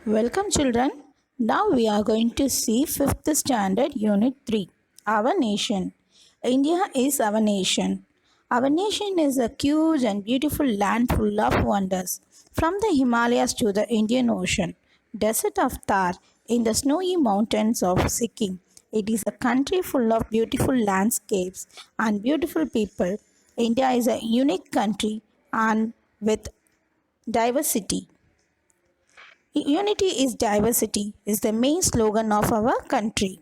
Welcome children. Now we are going to see 5th standard unit 3. Our nation. India is our nation. Our nation is a huge and beautiful land full of wonders. From the Himalayas to the Indian Ocean, desert of Thar in the snowy mountains of Sikkim. It is a country full of beautiful landscapes and beautiful people. India is a unique country and with diversity. Unity is diversity is the main slogan of our country.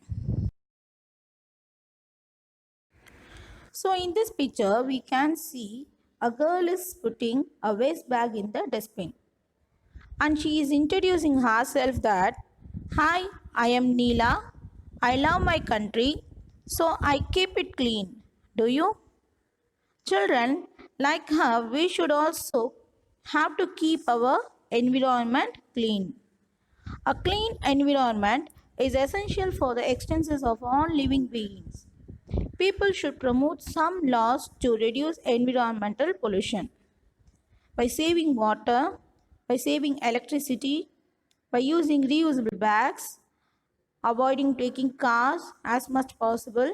So in this picture we can see a girl is putting a waste bag in the dustbin and she is introducing herself that hi, I am Neela. I love my country so I keep it clean. Do you? Children like her, we should also have to keep our environment clean. A clean environment is essential for the existence of all living beings. People should promote some laws to reduce environmental pollution by saving water, by saving electricity, by using reusable bags, avoiding taking cars as much possible,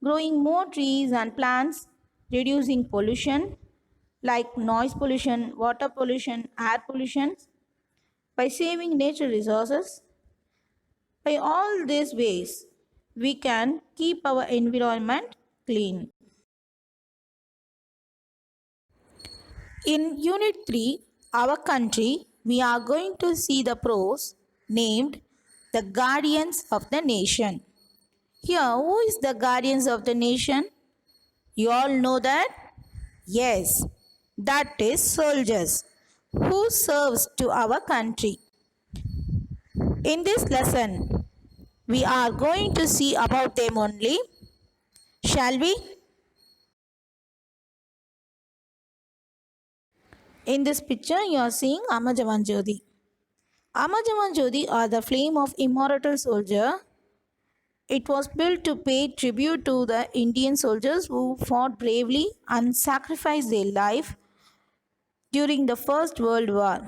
growing more trees and plants, reducing pollution like noise pollution, water pollution, air pollution, by saving nature resources. By all these ways, we can keep our environment clean. In Unit 3, Our Country, we are going to see the prose named The Guardians of the Nation. Here, who is the guardians of the nation? You all know that? Yes, that is soldiers who serves to our country. In this lesson, we are going to see about them only. Shall we? In this picture, you are seeing Amar Jawan Jyoti. Amar Jawan Jyoti are the flame of immortal soldier. It was built to pay tribute to the Indian soldiers who fought bravely and sacrificed their life during the First World War.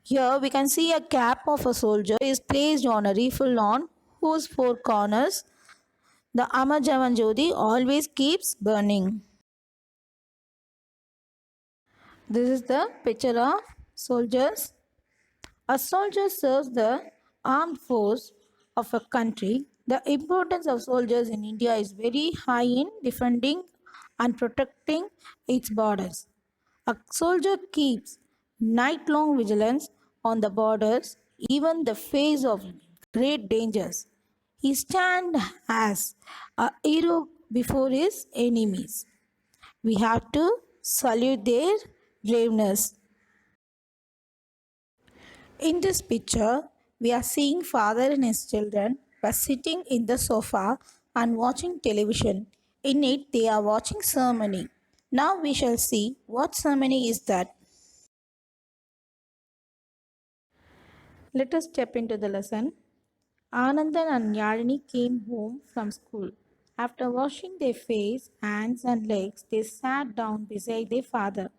Here we can see a cap of a soldier is placed on a rifle on whose four corners the Amar Jawan Jyoti always keeps burning. This is the picture of soldiers. A soldier serves the armed force of a country. The importance of soldiers in India is very high in defending and protecting its borders. A soldier keeps night-long vigilance on the borders, even the face of great dangers. He stands as a hero before his enemies. We have to salute their braveness. In this picture, we are seeing father and his children were sitting in the sofa and watching television. In it, they are watching ceremony. Now we shall see what ceremony is that. Let us step into the lesson. Anandan and Yalini came home from school. After washing their face, hands and legs, they sat down beside their father.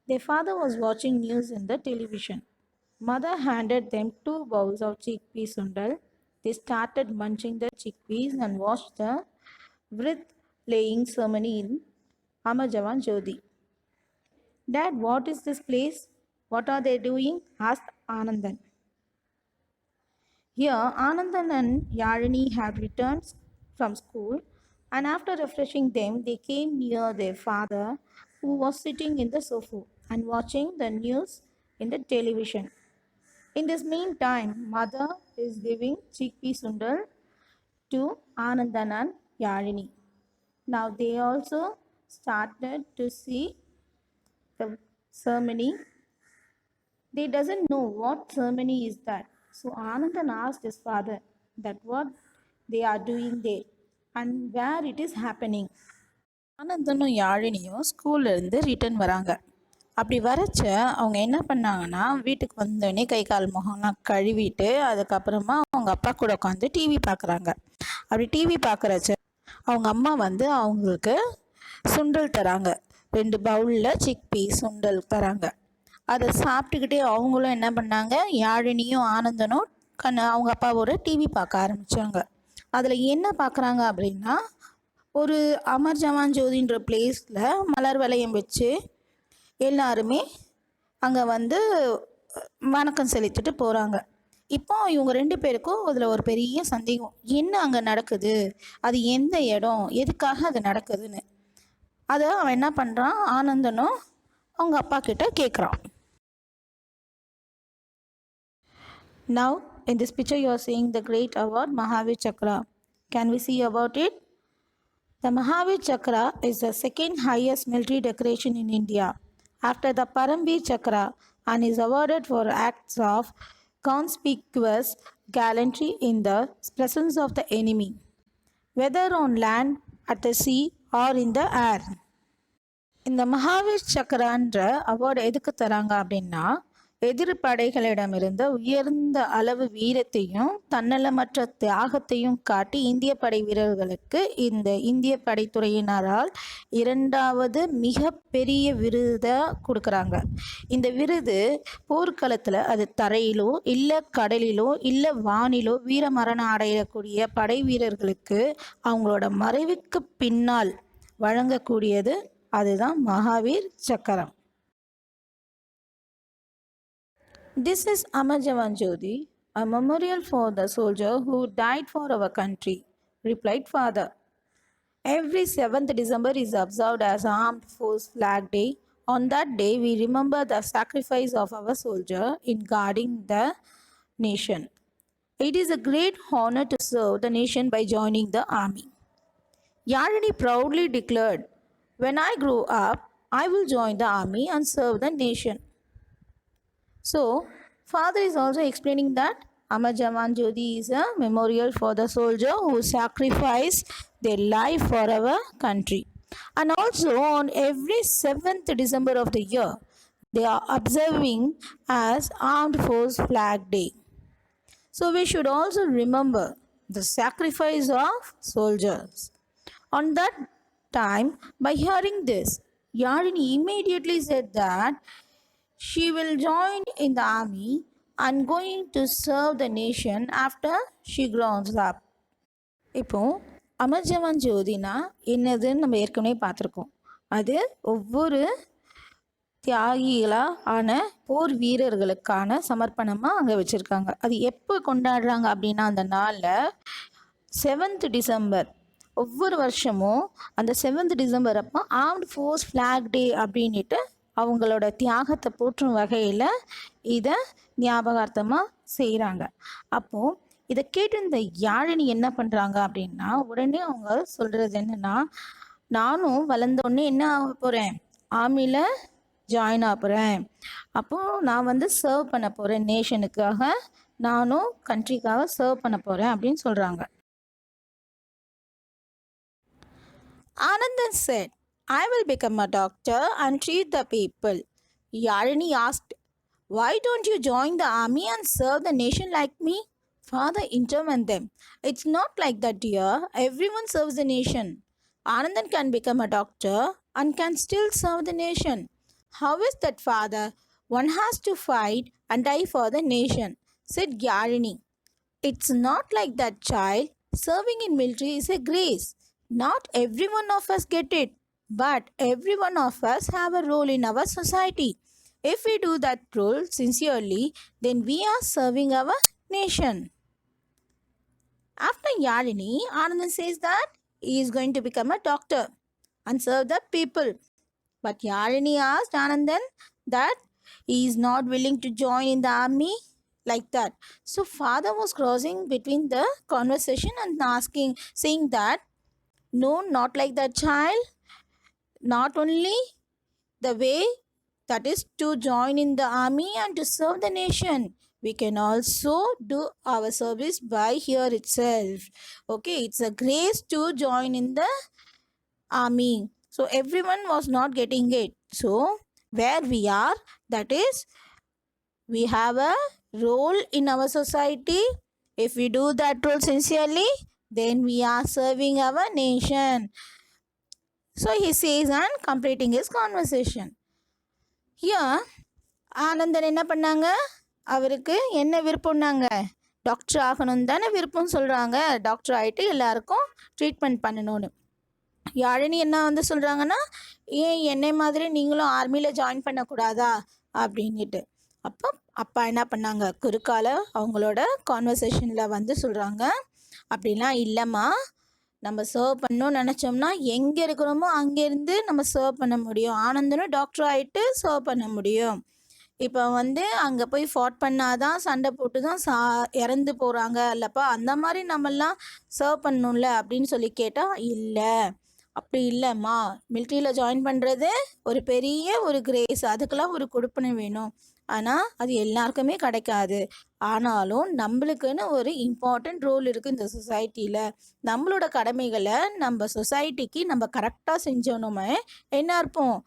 Their father was watching news in the television. Mother handed them 2 bowls of chickpea sundal. They started munching the chickpeas and watched the wreath laying ceremony in Amar Jawan Jyoti. Dad, what is this place? What are they doing? Asked Anandan. Here, Anandan and Yalini had returned from school, and after refreshing them, they came near their father, who was sitting in the sofa and watching the news in the television. In this meantime, mother is giving chickpea sundal to Anandan and Yalini. Now they also started to see the ceremony. They doesn't know what ceremony is that. So Anandan asked his father that what they are doing there and where it is happening. ஆனந்தனும் யாழினியும் ஸ்கூல்ல இருந்து return வராங்க. அப்படி வரச்ச அவங்க என்ன பண்ணாங்கன்னா வீட்டுக்கு வந்தோடனே கை கால் முகம்லாம் கழுவிட்டு அதுக்கப்புறமா அவங்க அப்பா கூட உட்காந்து டிவி பார்க்குறாங்க. அப்படி டிவி பார்க்குறச்ச அவங்க அம்மா வந்து அவங்களுக்கு சுண்டல் தராங்க. 2 பவுலில் சிக்பீ சுண்டல் தராங்க. அதை சாப்பிட்டுக்கிட்டே அவங்களும் என்ன பண்ணாங்க, யாழினியும் ஆனந்தனும் அவங்க அப்பாவோட டிவி பார்க்க ஆரம்பித்தாங்க. அதில் என்ன பார்க்குறாங்க அப்படின்னா, ஒரு அமர் ஜவான் ஜோதின்ற பிளேஸில் மலர் வளையம் வச்சு எல்லாருமே அங்கே வந்து வணக்கம் செலுத்திட்டு போகிறாங்க. இப்போ இவங்க 2 பேருக்கும் அதில் ஒரு பெரிய சந்தேகம், என்ன அங்கே நடக்குது, அது எந்த இடம், எதுக்காக அது நடக்குதுன்னு. அதை அவன் என்ன பண்ணுறான், ஆனந்தனும் அவங்க அப்பா கிட்ட கேட்குறான். Now in this picture you are seeing the great award Mahavir Chakra. Can we see about it? The Mahavir Chakra is the second highest military decoration in India after the Paramveer Chakra and is awarded for acts of conspicuous gallantry in the presence of the enemy, whether on land, at the sea or in the air. இந்த Mahavir சக்கரான்ற award எதுக்கு தராங்க அப்படின்னா, எதிர்ப்படைகளிடமிருந்து உயர்ந்த அளவு வீரத்தையும் தன்னலமற்ற தியாகத்தையும் காட்டி இந்திய படை வீரர்களுக்கு இந்த இந்திய படைத்துறையினரால் 2வது மிகப்பெரிய விருதை கொடுக்குறாங்க. இந்த விருது போர்க்களத்தில் அது தரையிலோ இல்லை கடலிலோ இல்லை வானிலோ வீரமரணம் அடையக்கூடிய படை வீரர்களுக்கு அவங்களோட மறைவுக்கு பின்னால் வழங்கக்கூடியது. அதுதான் மகாவீர் சக்கரம். This is Amar Jawan Jyoti, a memorial for the soldier who died for our country, replied father. Every 7th December is observed as Armed Force Flag Day. On that day, we remember the sacrifice of our soldier in guarding the nation. It is a great honor to serve the nation by joining the army. Yalini proudly declared, "When I grow up, I will join the army and serve the nation." So, father is also explaining that Amar Jawan Jyoti is a memorial for the soldier who sacrificed their life for our country. And also on every 7th December of the year, they are observing as Armed Force Flag Day. So we should also remember the sacrifice of soldiers. On that time, by hearing this, Yalini immediately said that she will join in the army and going to serve the nation after she grows up. இப்போ அமர் ஜவான் ஜோதினா என்னதுன்னு நம்ம ஏற்கனவே பார்த்துருக்கோம். அது ஒவ்வொரு தியாகிகளாக ஆன போர் வீரர்களுக்கான சமர்ப்பணமாக அங்கே வச்சுருக்காங்க. அது எப்போ கொண்டாடுறாங்க அப்படின்னா, அந்த நாளில் 7th டிசம்பர், ஒவ்வொரு வருஷமும் அந்த 7th டிசம்பர் அப்போ ஆர்ம்ட் ஃபோர்ஸ் ஃப்ளாக் டே அப்படின்ட்டு அவங்களோட தியாகத்தை போற்றும் வகையில் இதை ஞாபகார்த்தமாக செய்கிறாங்க. அப்போது இதை கேட்டு இந்த யாழினி என்ன பண்ணுறாங்க அப்படின்னா, உடனே அவங்க சொல்கிறது என்னென்னா, நானும் வளர்ந்தோடனே என்ன ஆக போகிறேன், ஆர்மியில் ஜாயின் ஆக போகிறேன். அப்போது நான் வந்து சர்வ் பண்ண போகிறேன், நேஷனுக்காக நானும் கண்ட்ரிக்காக சர்வ் பண்ண போகிறேன் அப்படின்னு சொல்கிறாங்க. Anandan said, "I will become a doctor and treat the people." Yalini asked, "Why don't you join the army and serve the nation like me?" Father intervened them. "It's not like that, dear. Everyone serves the nation. Anandan can become a doctor and can still serve the nation." "How is that, father? One has to fight and die for the nation," said Yalini. "It's not like that, child. Serving in military is a grace. Not every one of us get it, but every one of us have a role in our society. If we do that role sincerely, then we are serving our nation." After Yalini, Anandan says that he is going to become a doctor and serve the people. But Yalini asked Anandan that he is not willing to join in the army like that. So father was crossing between the conversation and saying that, "No, not like that, child. Not only the way that is to join in the army and to serve the nation, we can also do our service by here itself. Okay, it's a grace to join in the army." So everyone was not getting it. So where we are, that is, we have a role in our society. If we do that role sincerely, then we are serving our nation. So he says and completing his conversation. Here, Anandan என்ன பண்ணாங்க, அவருக்கு என்ன விருப்பம்னாங்க, doctor ஆகணும்னு தானே விருப்பம் சொல்கிறாங்க. Doctor ஆகிட்டு எல்லாருக்கும் ட்ரீட்மெண்ட் பண்ணணும்னு. யாழினி என்ன வந்து சொல்கிறாங்கன்னா, ஏன் என்னை மாதிரி நீங்களும் ஆர்மியில் ஜாயின் பண்ணக்கூடாதா அப்படின்ட்டு. அப்போ அப்பா என்ன பண்ணாங்க, குறுக்கால அவங்களோட கான்வர்சேஷனில் வந்து சொல்கிறாங்க, அப்படிலாம் இல்லைம்மா, நம்ம சர்வ் பண்ணணும்னு நினச்சோம்னா எங்கே இருக்கிறோமோ அங்கேருந்து நம்ம சர்வ் பண்ண முடியும். ஆனந்தனும் டாக்டர் ஆகிட்டு சர்வ் பண்ண முடியும். இப்போ வந்து அங்கே போய் ஃபாட் பண்ணாதான், சண்டை போட்டு தான் இறந்து போகிறாங்க இல்லைப்பா, அந்த மாதிரி நம்மெல்லாம் சர்வ் பண்ணணும்ல அப்படின்னு சொல்லி கேட்டால், இல்லை அப்படி இல்லைம்மா, மிலிட்ரியில் ஜாயின் பண்ணுறது ஒரு பெரிய ஒரு கிரேஸ், அதுக்கெல்லாம் ஒரு கொடுப்பனை வேணும். ஆனால் அது எல்லாருக்குமே கிடைக்காது. ஆனாலும் நம்மளுக்குன்னு ஒரு இம்பார்ட்டண்ட் ரோல் இருக்குது இந்த சொசைட்டியில். நம்மளோட கடமைகளை நம்ம சொசைட்டிக்கு நம்ம கரெக்டாக செஞ்சோனுமே என்ன இருப்போம்,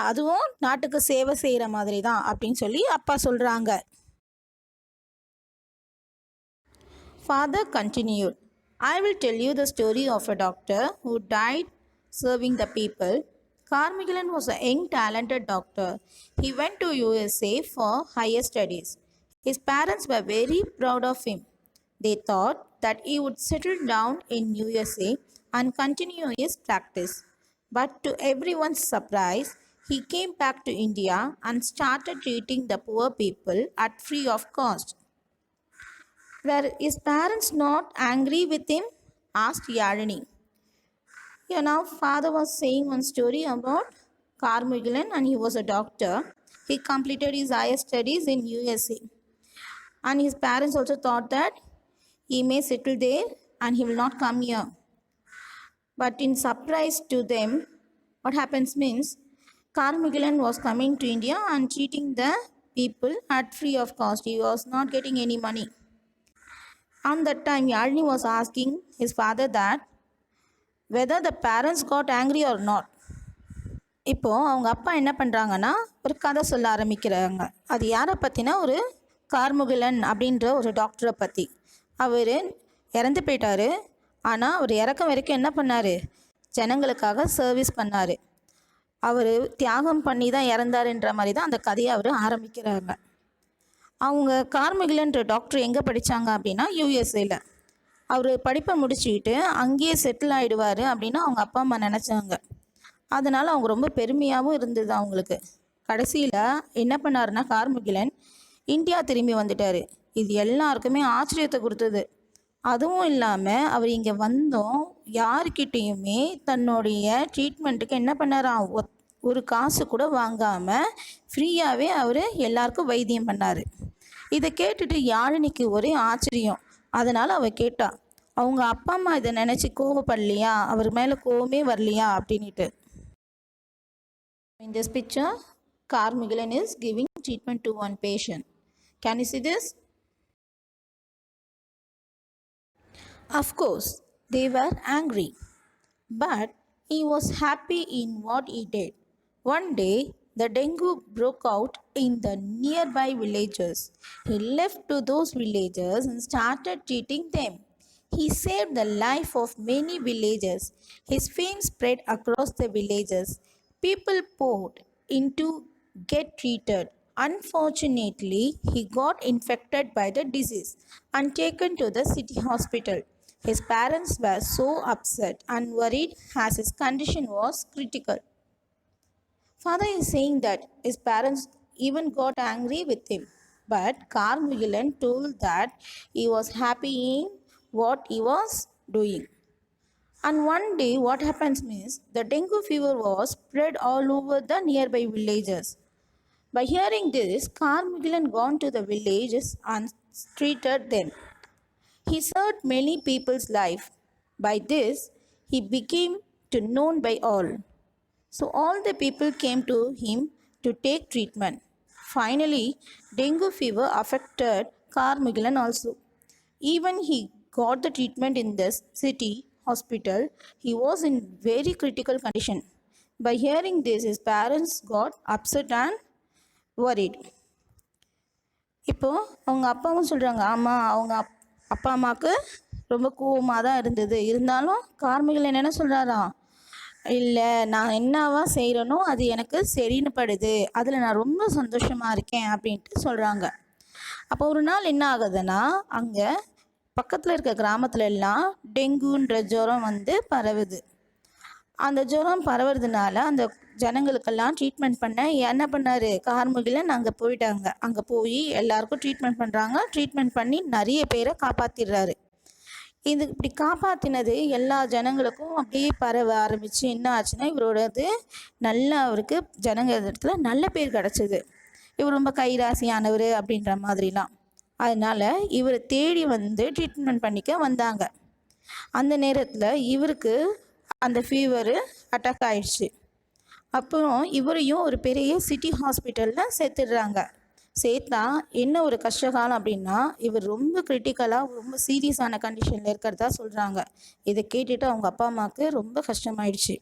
அதுவும் நாட்டுக்கு சேவை செய்கிற மாதிரி தான் அப்படின்னு சொல்லி அப்பா சொல்கிறாங்க. Father continued, I will tell you the story of a doctor who died serving the people. Carmichaelan was a young, talented doctor. He went to USA for higher studies. His parents were very proud of him. They thought that he would settle down in USA and continue his practice. But to everyone's surprise, he came back to India and started treating the poor people at free of cost. Were his parents not angry with him? Asked Yalini. Yeah, now father was saying one story about Carmichaelan, and he was a doctor. He completed his higher studies in USA. And his parents also thought that he may settle there and he will not come here. But in surprise to them, what happens means Carmichaelan was coming to India and treating the people at free of cost. He was not getting any money. On that time, Yalini was asking his father that whether the parents got angry or not. இப்போது அவங்க அப்பா என்ன பண்ணுறாங்கன்னா, ஒரு கதை சொல்ல ஆரம்பிக்கிறாங்க. அது யாரை பற்றினா, ஒரு கார்முகிலன் அப்படின்ற ஒரு டாக்டரை பற்றி. அவர் இறந்து போயிட்டார். ஆனால் அவர் இறக்கம் வரைக்கும் என்ன பண்ணார், ஜனங்களுக்காக சர்வீஸ் பண்ணார். அவர் தியாகம் பண்ணி தான் இறந்தாருன்ற மாதிரி தான் அந்த கதையை அவர் ஆரம்பிக்கிறாங்க. அவங்க கார்மிகிலன்ற டாக்டர் எங்கே படித்தாங்க அப்படின்னா யூஎஸ்ஏல. அவர் படிப்பை முடிச்சுக்கிட்டு அங்கேயே செட்டில் ஆகிடுவார் அப்படின்னு அவங்க அப்பா அம்மா நினச்சாங்க. அதனால் அவங்க ரொம்ப பெருமையாகவும் இருந்தது அவங்களுக்கு. கடைசியில் என்ன பண்ணாருன்னா, கார்மிகிலன் இந்தியா திரும்பி வந்துட்டார். இது எல்லாருக்குமே ஆச்சரியத்தை கொடுத்தது. அதுவும் இல்லாமல் அவர் இங்கே வந்தோம் யாருக்கிட்டேயுமே தன்னுடைய ட்ரீட்மெண்ட்டுக்கு என்ன பண்ணாராம், ஒரு காசு கூட வாங்காமல் ஃப்ரீயாகவே அவர் எல்லாருக்கும் வைத்தியம் பண்ணார். இதை கேட்டுட்டு யாழினிக்கு ஒரே ஆச்சரியம். அதனால் அவள் கேட்டா, அவங்க அப்பா அம்மா இதை நினச்சி கோவப்படலையா, அவர் மேலே கோவமே வரலையா அப்படின்ட்டு. In this picture, Carmichaelan is giving treatment to one patient. Can you see this? Of course, they were angry, but he was happy in what he did. One day, the dengue broke out in the nearby villages. He left to those villagers and started treating them. He saved the life of many villagers. His fame spread across the villages. People poured in to get treated. Unfortunately, he got infected by the disease and taken to the city hospital. His parents were so upset and worried as his condition was critical. Father is saying that his parents even got angry with him, but Carmichaelan told that he was happy in what he was doing. And one day what happens means the dengue fever was spread all over the nearby villages. By hearing this, Carmichaelan gone to the villages and treated them. He saved many people's life. By this, he became known by all. So all the people came to him to take treatment. Finally, dengue fever affected Carmichaelan also. Even he got the treatment in the city hospital. He was in very critical condition. By hearing this, his parents got upset and worried. இப்போது அவங்க அப்பாவும் சொல்கிறாங்க, ஆமாம் அவங்க அப்பா அம்மாவுக்கு ரொம்ப கோவமாக தான் இருந்தது. இருந்தாலும் கார்மிகிலன் என்ன சொல்கிறாராம், இல்லை, நான் என்னவா செய்கிறேனோ அது எனக்கு சரின்னு படுது, அதில் நான் ரொம்ப சந்தோஷமாக இருக்கேன் அப்படின்ட்டு சொல்கிறாங்க. அப்போ ஒரு நாள் என்ன ஆகுதுன்னா, அங்கே பக்கத்தில் இருக்க கிராமத்துல எல்லாம் டெங்குன்ற ஜுரம் வந்து பரவுது. அந்த ஜுரம் பரவுறதுனால அந்த ஜனங்களுக்கெல்லாம் ட்ரீட்மெண்ட் பண்ண என்ன பண்ணார், கார்முகிலன் அங்கே போயிட்டாங்க. அங்கே போய் எல்லாருக்கும் ட்ரீட்மெண்ட் பண்ணுறாங்க. ட்ரீட்மெண்ட் பண்ணி நிறைய பேரை காப்பாற்றிடுறாரு. இது இப்படி காப்பாற்றினது எல்லா ஜனங்களுக்கும் அப்படியே பரவ ஆரம்பித்து என்ன ஆச்சுன்னா, இவரோடது நல்ல அவருக்கு ஜனங்க இடத்துல நல்ல பேர் கிடச்சிது. இவர் ரொம்ப கைராசியானவர் அப்படின்ற மாதிரிலாம். அதனால் இவரை தேடி வந்து ட்ரீட்மெண்ட் பண்ணிக்க வந்தாங்க. அந்த நேரத்தில் இவருக்கு அந்த ஃபீவரு அட்டாக் ஆயிடுச்சு. அப்புறம் இவரையும் ஒரு பெரிய சிட்டி ஹாஸ்பிட்டலில் சேர்த்துடுறாங்க. சேர்த்தா என்ன ஒரு கஷ்டகாலம் அப்படின்னா, இவர் ரொம்ப கிரிட்டிக்கலாக ரொம்ப சீரியஸான கண்டிஷனில் இருக்கிறதா சொல்கிறாங்க. இதை கேட்டுட்டு அவங்க அப்பா அம்மாவுக்கு ரொம்ப கஷ்டமாயிடுச்சு.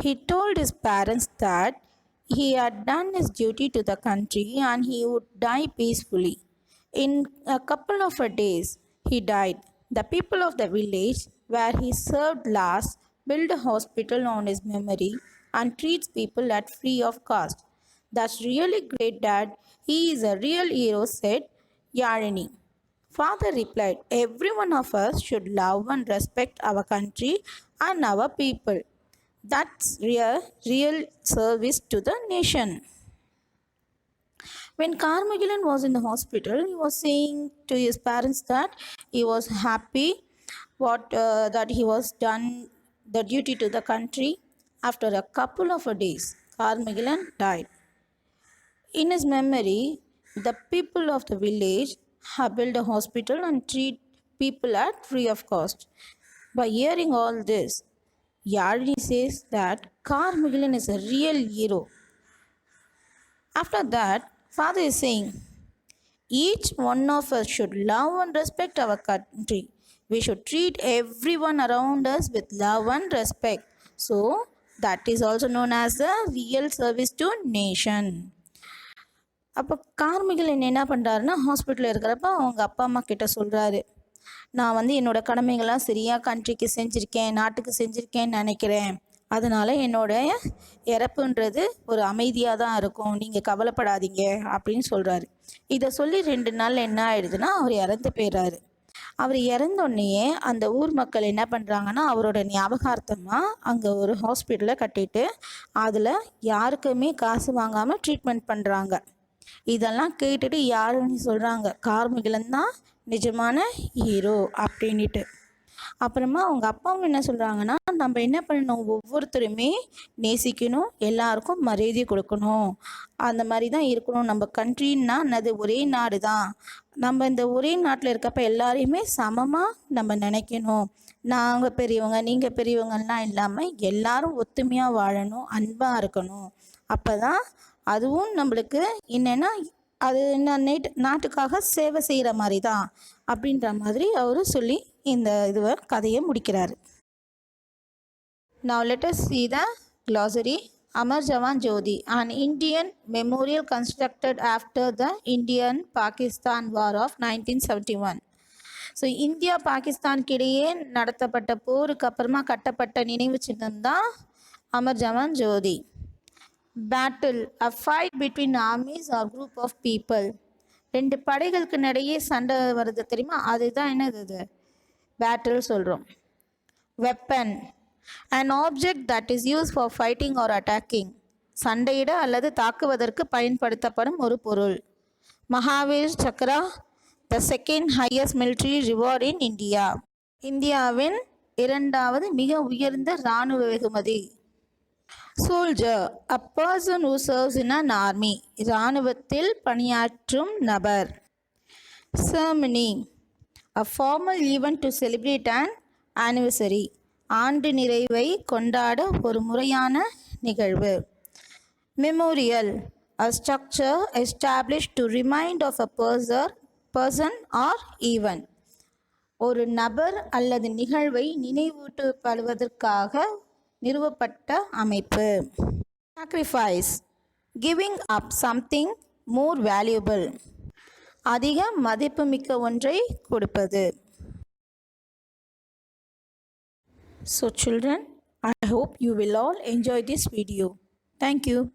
He told his parents that he had done his duty to the country and he would die peacefully. In a couple of days, he died. The people of the village where he served last built a hospital on his memory and treats people at free of cost. That's really great, Dad. He is a real hero, said Yarini. Father replied, every one of us should love and respect our country and our people. That's real service to the nation. When Carmageddon was in the hospital, he was saying to his parents that he was happy that he was done the duty to the country. After a couple of days, Carmageddon died. In his memory, the people of the village have built a hospital and treat people at free of cost. By hearing all this, Yarini says that Carmageddon is a real hero. After that, Father is saying, each one of us should love and respect our country. We should treat everyone around us with love and respect. So, that is also known as the real service to nation. அப்போ கார்மிகலன் என்ன பண்ணுறாருன்னா, ஹாஸ்பிட்டலில் இருக்கிறப்ப அவங்க அப்பா அம்மா கிட்ட சொல்கிறாரு, நான் வந்து என்னோடய கடமைகள்லாம் சரியாக கண்ட்ரிக்கு செஞ்சுருக்கேன், நாட்டுக்கு செஞ்சுருக்கேன்னு நினைக்கிறேன். அதனால் என்னோடைய இறப்புன்றது ஒரு அமைதியாக தான் இருக்கும், நீங்கள் கவலைப்படாதீங்க அப்படின்னு சொல்கிறாரு. இதை சொல்லி 2 நாள் என்ன ஆயிடுதுன்னா, அவர் இறந்து போயிடுறாரு. அவர் இறந்தோடனேயே அந்த ஊர் மக்கள் என்ன பண்ணுறாங்கன்னா, அவரோட ஞாபகார்த்தமாக அங்கே ஒரு ஹாஸ்பிட்டலை கட்டிட்டு அதில் யாருக்குமே காசு வாங்காமல் ட்ரீட்மெண்ட் பண்ணுறாங்க. இதெல்லாம் கேட்டுட்டு யாருன்னு சொல்கிறாங்க, கார்மிகலன் தான் நிஜமான ஹீரோ அப்படின்ட்டு. அப்புறமா அவங்க அப்பாவும் என்ன சொல்கிறாங்கன்னா, நம்ம என்ன பண்ணணும், ஒவ்வொருத்தருமே நேசிக்கணும், எல்லாருக்கும் மரியாதை கொடுக்கணும், அந்த மாதிரி தான் இருக்கணும். நம்ம கண்ட்ரின்னா அது ஒரே நாடு தான், நம்ம இந்த ஒரே நாட்டில் இருக்கப்ப எல்லாரையுமே சமமாக நம்ம நினைக்கணும். நாங்கள் பெரியவங்க நீங்கள் பெரியவங்கலாம் இல்லாமல் எல்லாரும் ஒத்துமையாக வாழணும், அன்பாக இருக்கணும். அப்போ தான் அதுவும் நம்மளுக்கு என்னென்னா அது என்ன நாட்டுக்காக சேவை செய்கிற மாதிரி தான் அப்படின்ற மாதிரி அவர் சொல்லி இந்த கதையை முடிக்கிறார். Now let us see the glossary. Amar Jawan Jyoti, an Indian memorial constructed after the Indian-Pakistan War of 1971. So India பாகிஸ்தானுக்கு இடையே நடத்தப்பட்ட போருக்கு அப்புறமா கட்டப்பட்ட நினைவு சின்னம் தான் Amar Jawan Jyoti. Battle, a fight between armies or group of people. 2 படைகளுக்கு இடையே சண்டை வருது தெரியுமா, அதுதான் என்னது பேட்டில் சொல்கிறோம். Weapon, an object that is used for fighting or attacking. சண்டையிட அல்லது தாக்குவதற்கு பயன்படுத்தப்படும் ஒரு பொருள். Mahavir Chakra, the second highest military reward in India. இந்தியாவின் 2வது மிக உயர்ந்த இராணுவ வெகுமதி. Soldier, a person who serves in an army. இராணுவத்தில் பணியாற்றும் நபர். Ceremony, a formal event to celebrate an anniversary. ஆண்டு நிறைவை கொண்டாட ஒரு முறையான நிகழ்வு. Memorial, a structure established to remind of a person or event. ஒரு நபர் அல்லது நிகழ்வை நினைவூட்டப்படுவதற்காக நிறுவப்பட்ட அமைப்பு. Sacrifice, giving up something more valuable. அதிக மதிப்புமிக்க ஒன்றை கொடுப்பது. So children, I hope you will all enjoy this video. Thank you.